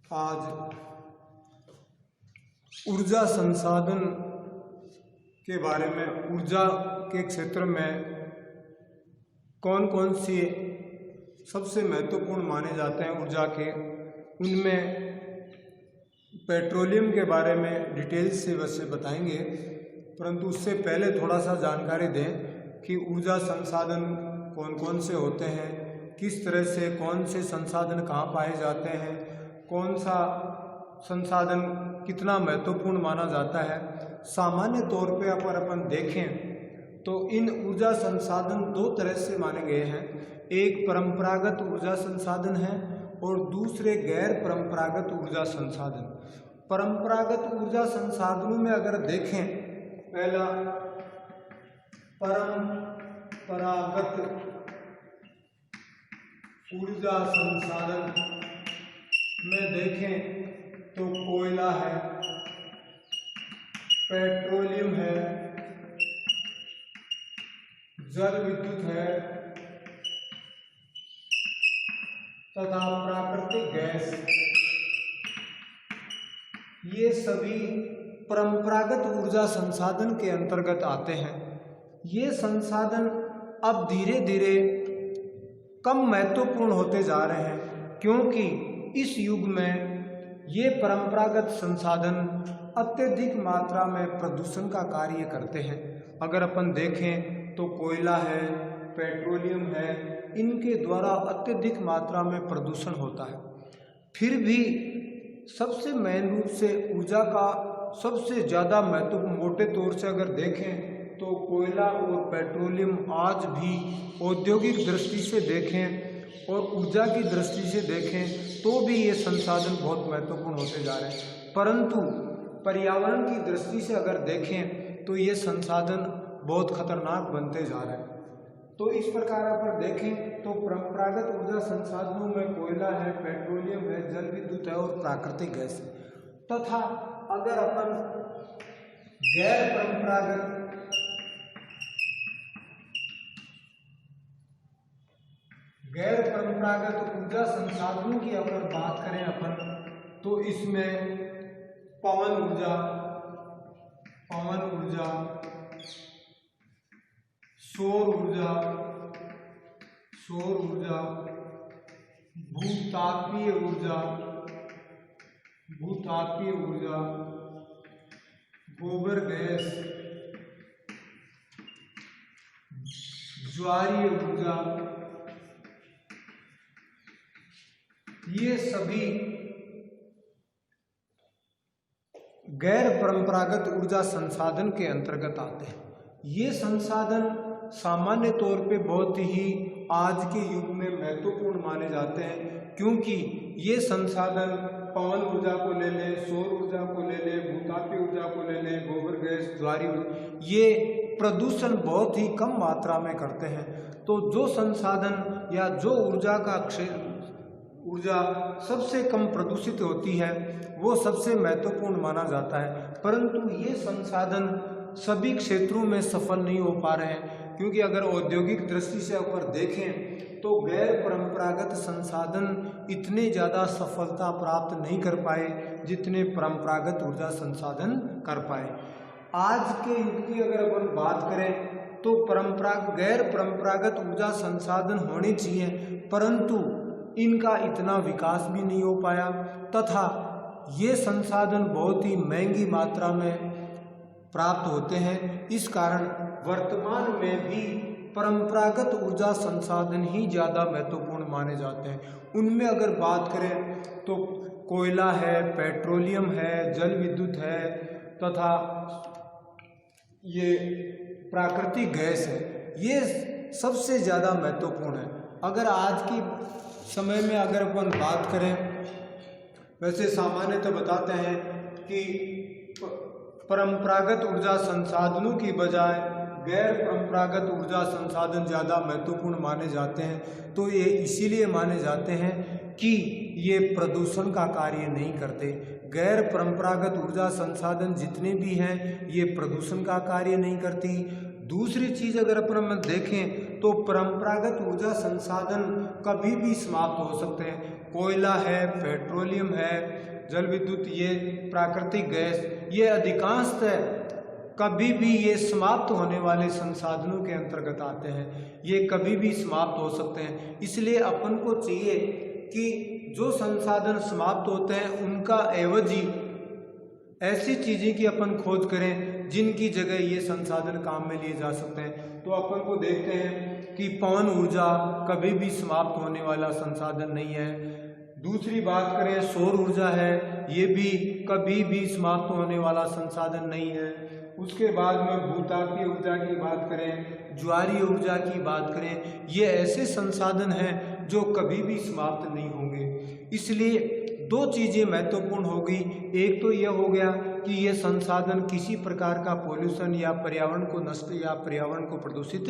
आज ऊर्जा संसाधन के बारे में, ऊर्जा के क्षेत्र में कौन कौन से सबसे महत्वपूर्ण माने जाते हैं ऊर्जा के, उनमें पेट्रोलियम के बारे में डिटेल से वैसे बताएंगे। परंतु उससे पहले थोड़ा सा जानकारी दें कि ऊर्जा संसाधन कौन कौन से होते हैं, किस तरह से कौन से संसाधन कहाँ पाए जाते हैं, कौन सा संसाधन कितना महत्वपूर्ण माना जाता है। सामान्य तौर पे अगर अपन देखें तो इन ऊर्जा संसाधन दो तरह से माने गए हैं। एक परंपरागत ऊर्जा संसाधन है और दूसरे गैर परंपरागत ऊर्जा संसाधन। परंपरागत ऊर्जा संसाधनों में अगर देखें, पहला परंपरागत ऊर्जा संसाधन में देखें तो कोयला है, पेट्रोलियम है, जल विद्युत है तथा प्राकृतिक गैस, ये सभी परंपरागत ऊर्जा संसाधन के अंतर्गत आते हैं। ये संसाधन अब धीरे धीरे कम महत्वपूर्ण होते जा रहे हैं, क्योंकि इस युग में ये परंपरागत संसाधन अत्यधिक मात्रा में प्रदूषण का कार्य करते हैं। अगर अपन देखें तो कोयला है, पेट्रोलियम है, इनके द्वारा अत्यधिक मात्रा में प्रदूषण होता है। फिर भी सबसे मेन रूप से ऊर्जा का सबसे ज़्यादा महत्व मोटे तौर से अगर देखें तो कोयला और पेट्रोलियम आज भी औद्योगिक दृष्टि से देखें और ऊर्जा की दृष्टि से देखें तो भी ये संसाधन बहुत महत्वपूर्ण होते जा रहे हैं। परंतु पर्यावरण की दृष्टि से अगर देखें तो ये संसाधन बहुत खतरनाक बनते जा रहे हैं। तो इस प्रकार अगर देखें तो परंपरागत ऊर्जा संसाधनों में कोयला है, पेट्रोलियम है, जल विद्युत है और प्राकृतिक गैस है। तथा अगर अपन गैर परंपरागत ऊर्जा संसाधनों की अगर बात करें अपन तो इसमें पवन ऊर्जा, सौर ऊर्जा, भूतापीय ऊर्जा, गोबर गैस, ज्वारीय ऊर्जा, ये सभी गैर परंपरागत ऊर्जा संसाधन के अंतर्गत आते हैं। ये संसाधन सामान्य तौर पे बहुत ही आज के युग में महत्वपूर्ण माने जाते हैं, क्योंकि ये संसाधन पवन ऊर्जा को ले लें, सौर ऊर्जा को ले लें, भूतापीय ऊर्जा को ले लें, गोबर गैस, ज्वारीय ऊर्जा, ये प्रदूषण बहुत ही कम मात्रा में करते हैं। तो जो संसाधन या जो ऊर्जा सबसे कम प्रदूषित होती है वो सबसे महत्वपूर्ण माना जाता है। परंतु ये संसाधन सभी क्षेत्रों में सफल नहीं हो पा रहे हैं, क्योंकि अगर औद्योगिक दृष्टि से अगर देखें तो गैर परंपरागत संसाधन इतने ज़्यादा सफलता प्राप्त नहीं कर पाए जितने परंपरागत ऊर्जा संसाधन कर पाए। आज के युग की अगर अपन बात करें तो गैर परंपरागत ऊर्जा संसाधन होने चाहिए, परंतु इनका इतना विकास भी नहीं हो पाया तथा ये संसाधन बहुत ही महंगी मात्रा में प्राप्त होते हैं। इस कारण वर्तमान में भी परंपरागत ऊर्जा संसाधन ही ज़्यादा महत्वपूर्ण माने जाते हैं। उनमें अगर बात करें तो कोयला है, पेट्रोलियम है, जल विद्युत है तथा ये प्राकृतिक गैस है, ये सबसे ज़्यादा महत्वपूर्ण है। अगर आज की समय में अगर अपन बात करें, वैसे सामान्यतः बताते हैं कि परंपरागत ऊर्जा संसाधनों की बजाय गैर परंपरागत ऊर्जा संसाधन ज़्यादा महत्वपूर्ण माने जाते हैं। तो ये इसीलिए माने जाते हैं कि ये प्रदूषण का कार्य नहीं करते। गैर परंपरागत ऊर्जा संसाधन जितने भी हैं ये प्रदूषण का कार्य नहीं करती। दूसरी चीज़ अगर अपन देखें तो परंपरागत ऊर्जा संसाधन कभी भी समाप्त हो सकते हैं। कोयला है, पेट्रोलियम है, जल विद्युत, ये प्राकृतिक गैस, ये अधिकांशतः कभी भी ये समाप्त होने वाले संसाधनों के अंतर्गत आते हैं। ये कभी भी समाप्त हो सकते हैं। इसलिए अपन को चाहिए कि जो संसाधन समाप्त होते हैं उनका एवजी ऐसी चीज़ें की अपन खोज करें जिनकी जगह ये संसाधन काम में लिए जा सकते हैं। तो अपन को देखते हैं कि पवन ऊर्जा कभी भी समाप्त होने वाला संसाधन नहीं है। दूसरी बात करें सौर ऊर्जा है, ये भी कभी भी समाप्त होने वाला संसाधन नहीं है। उसके बाद में भूतापीय ऊर्जा की बात करें, ज्वारीय ऊर्जा की बात करें, ये ऐसे संसाधन हैं जो कभी भी समाप्त नहीं होंगे। इसलिए दो चीज़ें महत्वपूर्ण हो गई। एक तो यह हो गया कि ये संसाधन किसी प्रकार का पॉल्यूशन या पर्यावरण को नष्ट या पर्यावरण को प्रदूषित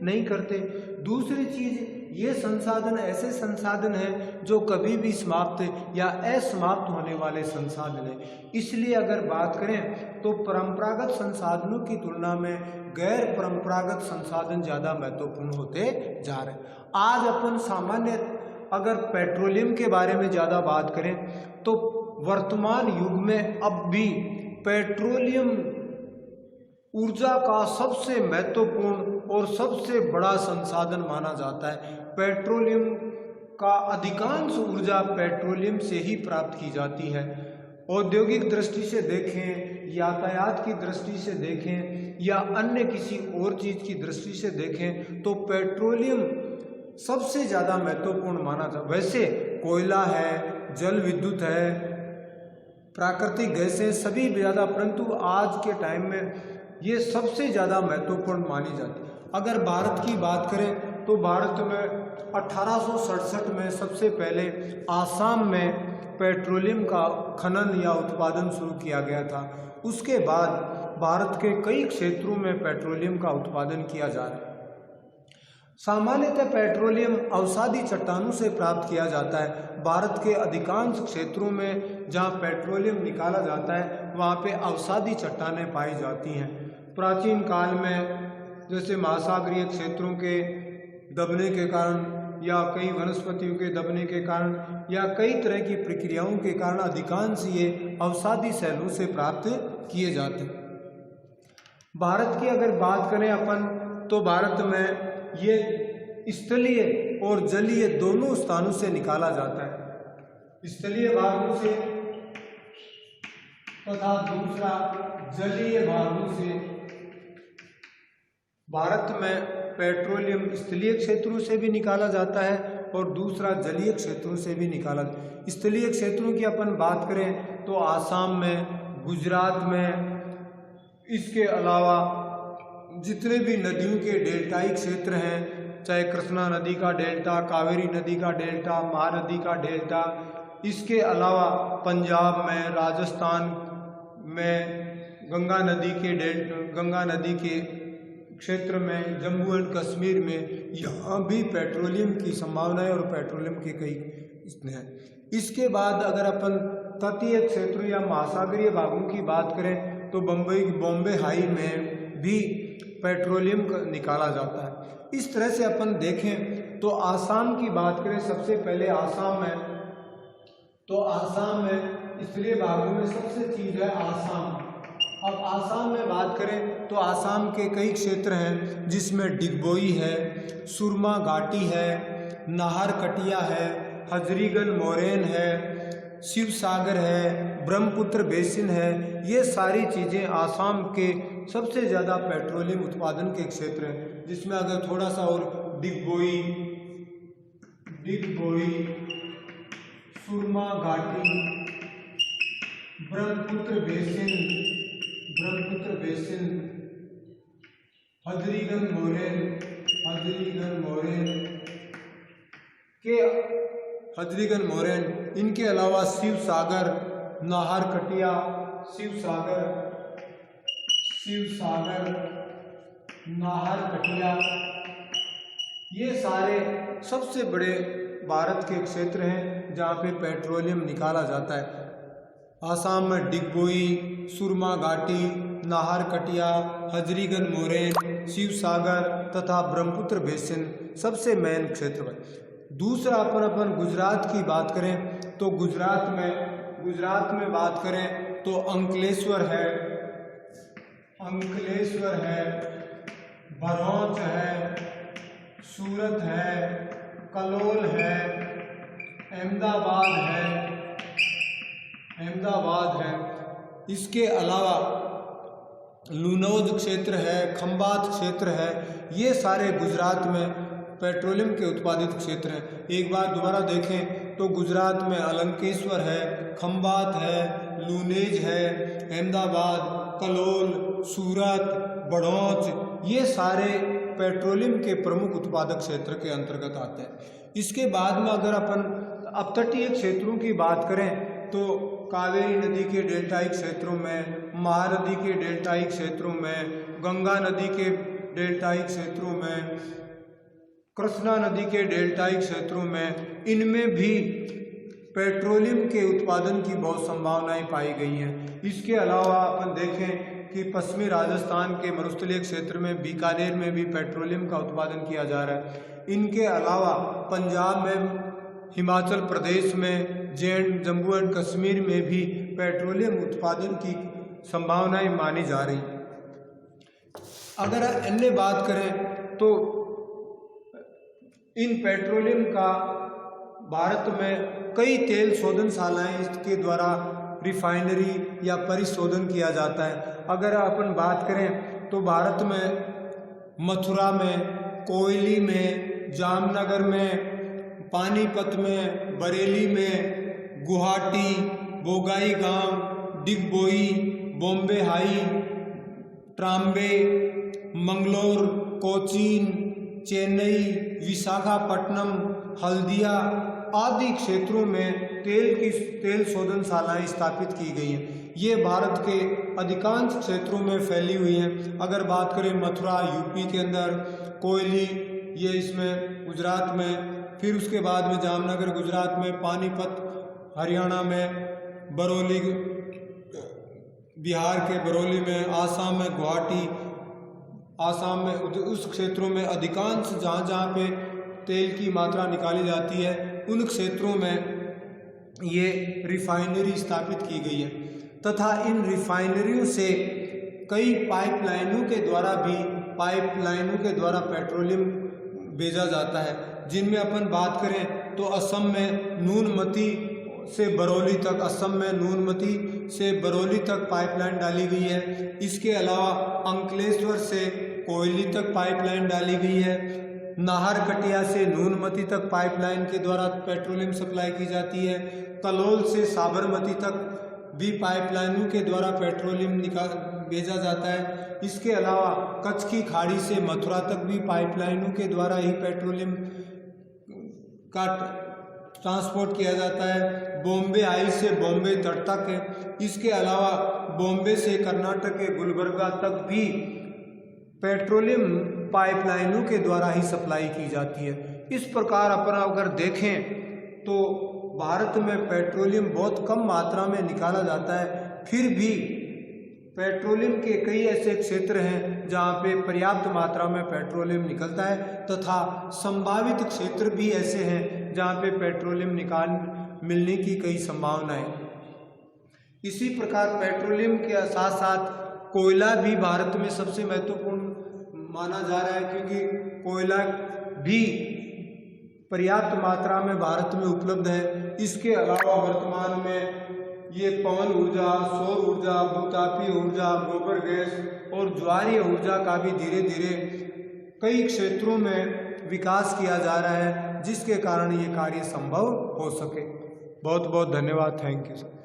नहीं करते। दूसरी चीज़, ये संसाधन ऐसे संसाधन हैं जो कभी भी समाप्त या असमाप्त होने वाले संसाधन हैं। इसलिए अगर बात करें तो परंपरागत संसाधनों की तुलना में गैर परंपरागत संसाधन ज़्यादा महत्वपूर्ण होते जा रहे हैं। आज अपन सामान्य अगर पेट्रोलियम के बारे में ज़्यादा बात करें तो वर्तमान युग में अब भी पेट्रोलियम ऊर्जा का सबसे महत्वपूर्ण और सबसे बड़ा संसाधन माना जाता है। पेट्रोलियम का अधिकांश ऊर्जा पेट्रोलियम से ही प्राप्त की जाती है। औद्योगिक दृष्टि से देखें, यातायात की दृष्टि से देखें या अन्य किसी और चीज़ की दृष्टि से देखें तो पेट्रोलियम सबसे ज़्यादा महत्वपूर्ण माना जाता है। वैसे कोयला है, जल विद्युत है, प्राकृतिक गैसें सभी ज़्यादा, परंतु आज के टाइम में ये सबसे ज़्यादा महत्वपूर्ण मानी जाती है। अगर भारत की बात करें तो भारत में 1867 में सबसे पहले आसाम में पेट्रोलियम का खनन या उत्पादन शुरू किया गया था। उसके बाद भारत के कई क्षेत्रों में पेट्रोलियम का उत्पादन किया जा रहा है। सामान्यतः पेट्रोलियम अवसादी चट्टानों से प्राप्त किया जाता है। भारत के अधिकांश क्षेत्रों में जहाँ पेट्रोलियम निकाला जाता है वहाँ पे अवसादी चट्टानें पाई जाती हैं। प्राचीन काल में जैसे महासागरीय क्षेत्रों के दबने के कारण या कई वनस्पतियों के दबने के कारण या कई तरह की प्रक्रियाओं के कारण अधिकांश ये अवसादी शैलों से प्राप्त किए जाते हैं। भारत की अगर बात करें अपन तो भारत में ये स्थलीय और जलीय दोनों स्थानों से निकाला जाता है। स्थलीय भागों से तथा दूसरा जलीय भागों से। भारत में पेट्रोलियम स्थलीय क्षेत्रों से भी निकाला जाता है और दूसरा जलीय क्षेत्रों से भी निकाला। स्थलीय क्षेत्रों की अपन बात करें तो आसाम में, गुजरात में, इसके अलावा जितने भी नदियों के डेल्टाई क्षेत्र हैं, चाहे कृष्णा नदी का डेल्टा, कावेरी नदी का डेल्टा, महानदी का डेल्टा, इसके अलावा पंजाब में, राजस्थान में गंगा नदी के क्षेत्र में, जम्मू एंड कश्मीर में, यहाँ भी पेट्रोलियम की संभावना है और पेट्रोलियम के कई इसमें हैं। इसके बाद अगर अपन तटीय क्षेत्रों या महासागरीय भागों की बात करें तो बॉम्बे हाई में भी पेट्रोलियम निकाला जाता है। इस तरह से अपन देखें तो आसाम की बात करें, सबसे पहले आसाम में स्थलीय भागों में सबसे चीज है आसाम। अब आसाम में बात करें तो आसाम के कई क्षेत्र हैं जिसमें डिगबोई है, सुरमा घाटी है, नाहरकटिया है, हजरीगंज मोरेन है, शिवसागर है, ब्रह्मपुत्र बेसिन है। ये सारी चीज़ें आसाम के सबसे ज़्यादा पेट्रोलियम उत्पादन के क्षेत्र हैं। जिसमें अगर थोड़ा सा और डिगबोई, सुरमा घाटी, ब्रह्मपुत्र बेसिन, हजरीगंज मोरेन, इनके अलावा शिवसागर, नाहरकटिया, नाहरकटिया, ये सारे सबसे बड़े भारत के क्षेत्र हैं जहाँ पे पेट्रोलियम निकाला जाता है। आसाम में डिगबोई, सुरमा घाटी, नाहरकटिया, हजरीगंज मोरेन, शिवसागर तथा ब्रह्मपुत्र बेसिन सबसे मेन क्षेत्र है। दूसरा अपन गुजरात की बात करें तो गुजरात में बात करें तो अंकलेश्वर है, भरूच है, सूरत है, कलोल है, अहमदाबाद है। इसके अलावा लूनौद क्षेत्र है, खंबात क्षेत्र है। ये सारे गुजरात में पेट्रोलियम के उत्पादित क्षेत्र हैं। एक बार दोबारा देखें तो गुजरात में अलंकेश्वर है, खंबात है, लूनेज है, अहमदाबाद, कलोल, सूरत, बड़ौच, ये सारे पेट्रोलियम के प्रमुख उत्पादक क्षेत्र के अंतर्गत आते हैं। इसके बाद में अगर अपन अपतटीय क्षेत्रों की बात करें तो कावेरी नदी के डेल्टाई क्षेत्रों में, महानदी के डेल्टाई क्षेत्रों में, गंगा नदी के डेल्टाई क्षेत्रों में, कृष्णा नदी के डेल्टाई क्षेत्रों में, इनमें भी पेट्रोलियम के उत्पादन की बहुत संभावनाएं पाई गई हैं। इसके अलावा अपन देखें कि पश्चिमी राजस्थान के मरुस्थलीय क्षेत्र में बीकानेर में भी पेट्रोलियम का उत्पादन किया जा रहा है। इनके अलावा पंजाब में, हिमाचल प्रदेश में, जम्मू एंड कश्मीर में भी पेट्रोलियम उत्पादन की संभावनाएं मानी जा रही। अगर अन्य बात करें तो इन पेट्रोलियम का भारत में कई तेल शोधनशालाएं इसके द्वारा रिफाइनरी या परिशोधन किया जाता है। अगर अपन बात करें तो भारत में मथुरा में, कोयली में, जामनगर में, पानीपत में, बरेली में, गुवाहाटी, बोगाईगांव, डिगबोई, बॉम्बे हाई, ट्राम्बे, मंगलोर, कोचीन, चेन्नई, विशाखापट्टनम, हल्दिया आदि क्षेत्रों में तेल शोधनशालाएं स्थापित की गई हैं। ये भारत के अधिकांश क्षेत्रों में फैली हुई हैं। अगर बात करें मथुरा यूपी के अंदर, कोयली ये इसमें गुजरात में, फिर उसके बाद में जामनगर गुजरात में, पानीपत हरियाणा में, बरौली बिहार के बरौली में, आसाम में गुवाहाटी, आसाम में, उस क्षेत्रों में अधिकांश जहाँ पे तेल की मात्रा निकाली जाती है उन क्षेत्रों में ये रिफाइनरी स्थापित की गई है तथा इन रिफाइनरियों से कई पाइपलाइनों के द्वारा पेट्रोलियम भेजा जाता है। जिनमें अपन बात करें तो असम में नूनमती से बरौली तक, पाइपलाइन डाली गई है। इसके अलावा अंकलेश्वर से कोयली तक पाइपलाइन डाली गई है। नाहरकटिया से नूनमती तक पाइपलाइन के द्वारा पेट्रोलियम सप्लाई की जाती है। कलोल से साबरमती तक भी पाइपलाइनों के द्वारा पेट्रोलियम भेजा जाता है। इसके अलावा कच्छ की खाड़ी से मथुरा तक भी पाइपलाइनों के द्वारा ही पेट्रोलियम का ट्रांसपोर्ट किया जाता है। बॉम्बे आई से बॉम्बे तट तक है। इसके अलावा बॉम्बे से कर्नाटक के गुलबर्गा तक भी पेट्रोलियम पाइपलाइनों के द्वारा ही सप्लाई की जाती है। इस प्रकार अपन अगर देखें तो भारत में पेट्रोलियम बहुत कम मात्रा में निकाला जाता है, फिर भी पेट्रोलियम के कई ऐसे क्षेत्र हैं जहाँ पे पर्याप्त मात्रा में पेट्रोलियम निकलता है तथा संभावित क्षेत्र भी ऐसे हैं जहाँ पे पेट्रोलियम मिलने की कई संभावनाएं। इसी प्रकार पेट्रोलियम के साथ साथ कोयला भी भारत में सबसे महत्वपूर्ण माना जा रहा है, क्योंकि कोयला भी पर्याप्त मात्रा में भारत में उपलब्ध है। इसके अलावा वर्तमान में ये पवन ऊर्जा, सौर ऊर्जा, भूतापीय ऊर्जा, गोबर गैस और ज्वारीय ऊर्जा का भी धीरे धीरे कई क्षेत्रों में विकास किया जा रहा है, जिसके कारण ये कार्य संभव हो सके। बहुत बहुत धन्यवाद। Thank you sir.